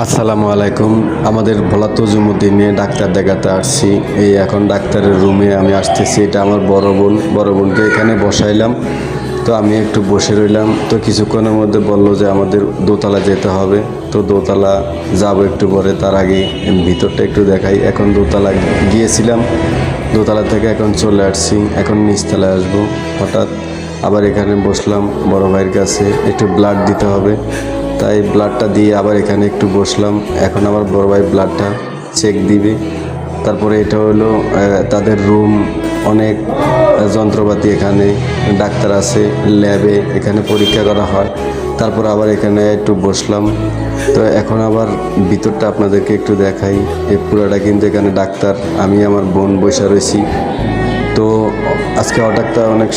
আসসালামু আলাইকুম। আমাদের ভোলা তজুমুদ্দিনে ডাক্তার দেখাতে আসছি। এই এখন ডাক্তারের রুমে আমি আসতেছি। এটা আমার বড় বোনকে এখানে বসাইলাম। তো আমি একটু বসে রইলাম। তো কিছুক্ষণের মধ্যে বলল যে আমাদের দোতলা যেতে হবে। তো দোতলা যাব একটু পরে, তার আগে ভিতরটা একটু দেখাই। এখন দোতলা গিয়েছিলাম, দোতলা থেকে এখন চলে আসছি, এখন নিচতলায় আসবো। হঠাৎ আবার এখানে বসলাম বড় ভাইয়ের কাছে, একটু ব্লাড দিতে হবে, তাই ব্লাডটা দিয়ে আবার এখানে একটু বসলাম। এখন আমার বড় ভাই ব্লাডটা চেক দিবে। তারপরে এটা হলো তাদের রুম, অনেক যন্ত্রপাতি, এখানে ডাক্তার আছে, ল্যাবে এখানে পরীক্ষা করা হয়। তারপর আবার এখানে একটু বসলাম। তো এখন আবার ভিতরটা আপনাদেরকে একটু দেখাই। এই পুরাটা কিন্তু এখানে ডাক্তার, আমি আমার বোন বসে রয়েছি। তো আজকে হঠাৎ অনেক